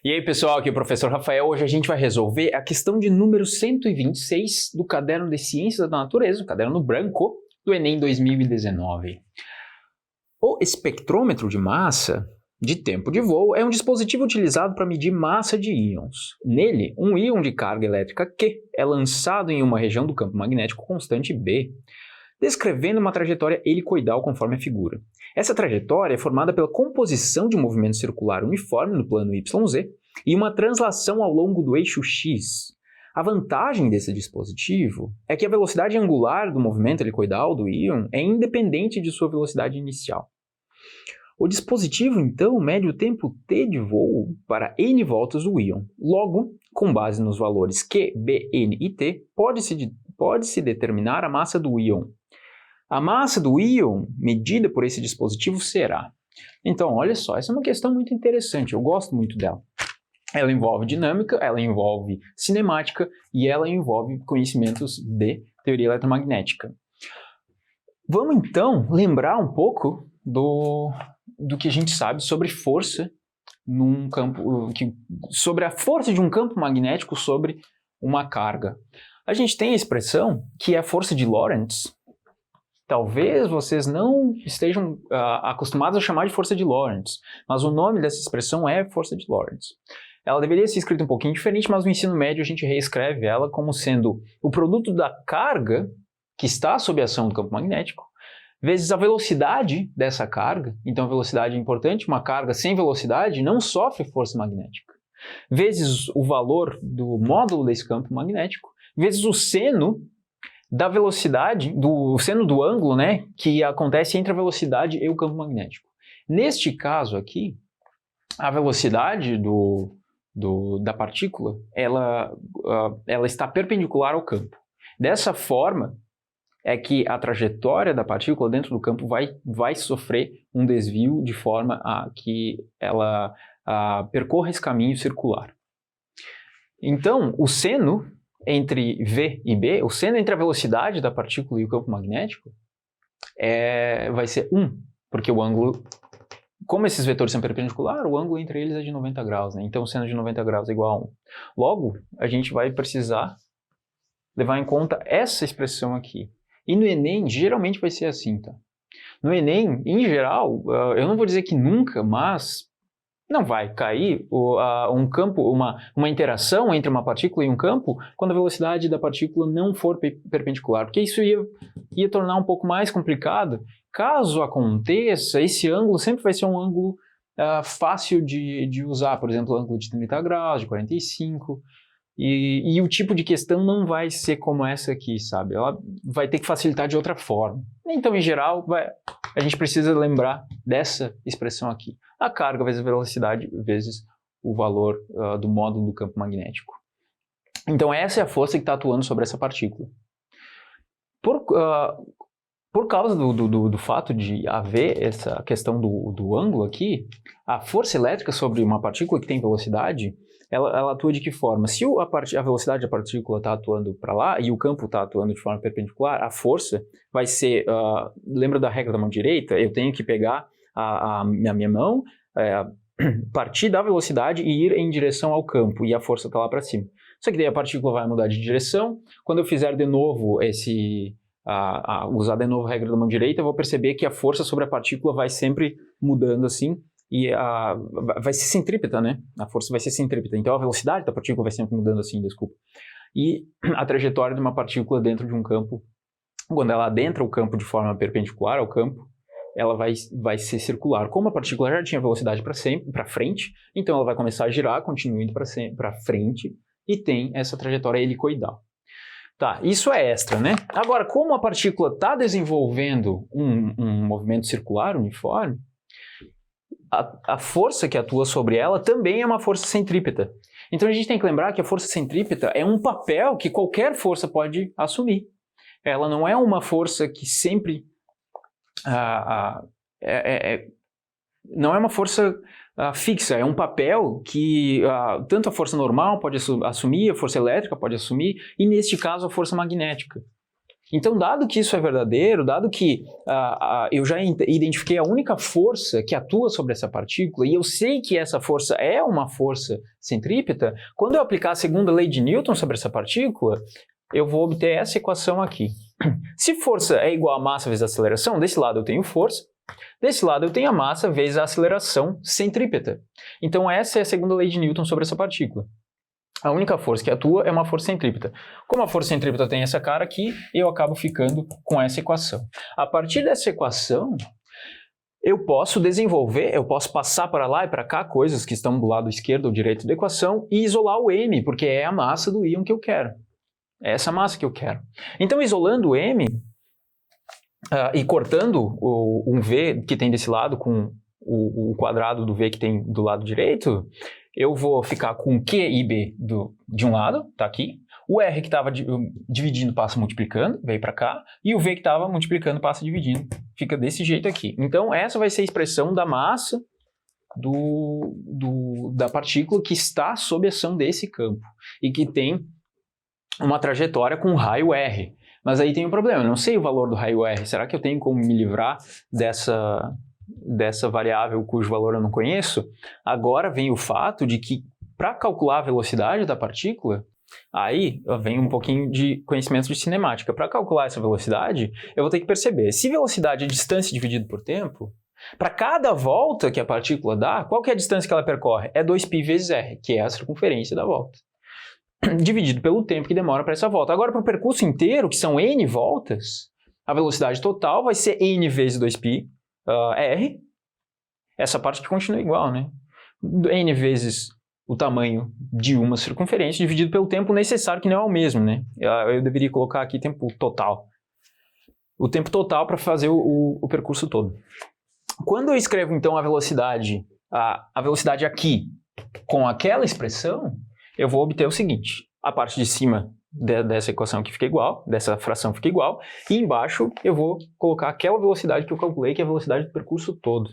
E aí pessoal, aqui é o professor Rafael. Hoje a gente vai resolver a questão de número 126 do caderno de Ciências da Natureza, o caderno branco do Enem 2019. O espectrômetro de massa de tempo de voo é um dispositivo utilizado para medir massa de íons. Nele, um íon de carga elétrica Q é lançado em uma região do campo magnético constante B, descrevendo uma trajetória helicoidal conforme a figura. Essa trajetória é formada pela composição de um movimento circular uniforme no plano YZ e uma translação ao longo do eixo X. A vantagem desse dispositivo é que a velocidade angular do movimento helicoidal do íon é independente de sua velocidade inicial. O dispositivo, então, mede o tempo t de voo para n voltas do íon. Logo, com base nos valores Q, B, N e T, pode-se determinar a massa do íon. A massa do íon medida por esse dispositivo será... Então, olha só, essa é uma questão muito interessante, eu gosto muito dela. Ela envolve dinâmica, ela envolve cinemática e ela envolve conhecimentos de teoria eletromagnética. Vamos, então, lembrar um pouco do que a gente sabe sobre força num campo, sobre a força de um campo magnético sobre uma carga. A gente tem a expressão que é a força de Lorentz. Talvez vocês não estejam acostumados a chamar de força de Lorentz, mas o nome dessa expressão é força de Lorentz. Ela deveria ser escrita um pouquinho diferente, mas no ensino médio a gente reescreve ela como sendo o produto da carga que está sob a ação do campo magnético, vezes a velocidade dessa carga. Então a velocidade é importante, uma carga sem velocidade não sofre força magnética, vezes o valor do módulo desse campo magnético, vezes o seno da velocidade, do seno do ângulo, né, que acontece entre a velocidade e o campo magnético. Neste caso aqui, a velocidade da partícula, ela está perpendicular ao campo. Dessa forma, é que a trajetória da partícula dentro do campo vai sofrer um desvio de forma a que ela percorra esse caminho circular. Então, o seno entre V e B, o seno entre a velocidade da partícula e o campo magnético, vai ser 1, porque o ângulo, como esses vetores são perpendiculares, o ângulo entre eles é de 90 graus, né? Então o seno de 90 graus é igual a 1. Logo, a gente vai precisar levar em conta essa expressão aqui. E no Enem, geralmente vai ser assim, tá? No Enem, em geral, eu não vou dizer que nunca, mas não vai cair um campo, uma interação entre uma partícula e um campo quando a velocidade da partícula não for perpendicular, porque isso ia tornar um pouco mais complicado. Caso aconteça, esse ângulo sempre vai ser um ângulo fácil de usar, por exemplo, o ângulo de 30 graus, de 45, e o tipo de questão não vai ser como essa aqui, sabe? Ela vai ter que facilitar de outra forma. Então, em geral, a gente precisa lembrar dessa expressão aqui. A carga vezes a velocidade vezes o valor do módulo do campo magnético. Então, essa é a força que está atuando sobre essa partícula. Por causa do fato de haver essa questão do ângulo aqui, a força elétrica sobre uma partícula que tem velocidade, ela atua de que forma? Se a velocidade da partícula está atuando para lá e o campo está atuando de forma perpendicular, a força vai ser... lembra da regra da mão direita? Eu tenho que pegar a minha mão, partir da velocidade e ir em direção ao campo, e a força está lá para cima. Só que daí a partícula vai mudar de direção. Quando eu fizer de novo usar de novo a regra da mão direita, eu vou perceber que a força sobre a partícula vai sempre mudando assim, e vai ser centrípeta, né? A força vai ser centrípeta, então a velocidade da partícula vai sempre mudando assim, desculpa. E a trajetória de uma partícula dentro de um campo, quando ela adentra o campo de forma perpendicular ao campo, ela vai ser circular. Como a partícula já tinha velocidade para frente, então ela vai começar a girar, continua indo para frente, e tem essa trajetória helicoidal. Tá, isso é extra, né? Agora, como a partícula está desenvolvendo um movimento circular uniforme, a força que atua sobre ela também é uma força centrípeta. Então a gente tem que lembrar que a força centrípeta é um papel que qualquer força pode assumir. Ela não é uma força que sempre... não é uma força fixa, é um papel que tanto a força normal pode assumir, a força elétrica pode assumir, e neste caso a força magnética. Então, dado que isso é verdadeiro, dado que eu já identifiquei a única força que atua sobre essa partícula, e eu sei que essa força é uma força centrípeta, quando eu aplicar a segunda lei de Newton sobre essa partícula, eu vou obter essa equação aqui. Se força é igual a massa vezes a aceleração, desse lado eu tenho força, desse lado eu tenho a massa vezes a aceleração centrípeta. Então, essa é a segunda lei de Newton sobre essa partícula. A única força que atua é uma força centrípeta. Como a força centrípeta tem essa cara aqui, eu acabo ficando com essa equação. A partir dessa equação, eu posso desenvolver, eu posso passar para lá e para cá coisas que estão do lado esquerdo ou direito da equação e isolar o M, porque é a massa do íon que eu quero. É essa massa que eu quero. Então, isolando o M e cortando um V que tem desse lado com o quadrado do V que tem do lado direito, eu vou ficar com Q e B de um lado, tá aqui. O R que estava dividindo passa multiplicando, veio para cá. E o V que estava multiplicando passa dividindo. Fica desse jeito aqui. Então, essa vai ser a expressão da massa da partícula que está sob ação desse campo. E que tem uma trajetória com raio R. Mas aí tem um problema, eu não sei o valor do raio R. Será que eu tenho como me livrar dessa variável cujo valor eu não conheço? Agora vem o fato de que, para calcular a velocidade da partícula, aí vem um pouquinho de conhecimento de cinemática. Para calcular essa velocidade, eu vou ter que perceber, se velocidade é distância dividido por tempo, para cada volta que a partícula dá, qual que é a distância que ela percorre? É 2π vezes r, que é a circunferência da volta, dividido pelo tempo que demora para essa volta. Agora, para o percurso inteiro, que são n voltas, a velocidade total vai ser n vezes 2π r, essa parte que continua igual, né? N vezes o tamanho de uma circunferência dividido pelo tempo necessário, que não é o mesmo, né? Eu deveria colocar aqui tempo total. O tempo total para fazer o percurso todo. Quando eu escrevo, então, a velocidade aqui com aquela expressão, eu vou obter o seguinte. A parte de cima dessa equação aqui fica igual, dessa fração fica igual, e embaixo eu vou colocar aquela velocidade que eu calculei, que é a velocidade do percurso todo,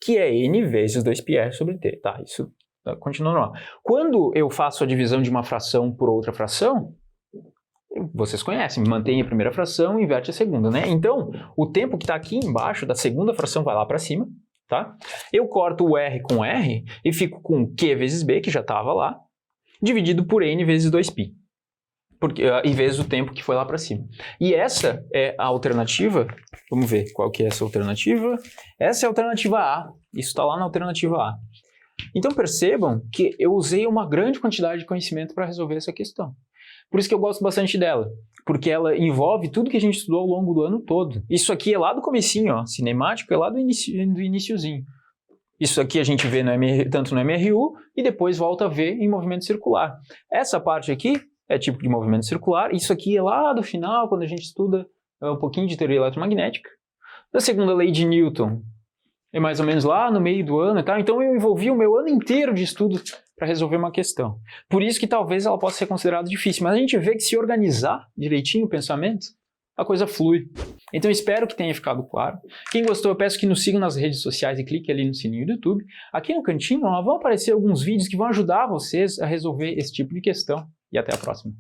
que é n vezes 2πr sobre t. Tá, isso continua normal. Quando eu faço a divisão de uma fração por outra fração, vocês conhecem, mantém a primeira fração e inverte a segunda, né? Então, o tempo que está aqui embaixo da segunda fração vai lá para cima, tá? Eu corto o r com r e fico com q vezes b, que já estava lá, dividido por n vezes 2π. Em vez do tempo que foi lá para cima. E essa é a alternativa, vamos ver qual que é essa alternativa. Essa é a alternativa A, isso está lá na alternativa A. Então percebam que eu usei uma grande quantidade de conhecimento para resolver essa questão. Por isso que eu gosto bastante dela, porque ela envolve tudo que a gente estudou ao longo do ano todo. Isso aqui é lá do comecinho, ó, cinemático é lá do iniciozinho. Isso aqui a gente vê tanto no MRU e depois volta a ver em movimento circular. Essa parte aqui é tipo de movimento circular. Isso aqui é lá do final, quando a gente estuda um pouquinho de teoria eletromagnética. A segunda lei de Newton é mais ou menos lá no meio do ano e tal. Então eu envolvi o meu ano inteiro de estudo para resolver uma questão. Por isso que talvez ela possa ser considerada difícil. Mas a gente vê que se organizar direitinho o pensamento, a coisa flui. Então espero que tenha ficado claro. Quem gostou, eu peço que nos sigam nas redes sociais e clique ali no sininho do YouTube. Aqui no cantinho vão aparecer alguns vídeos que vão ajudar vocês a resolver esse tipo de questão. E até a próxima.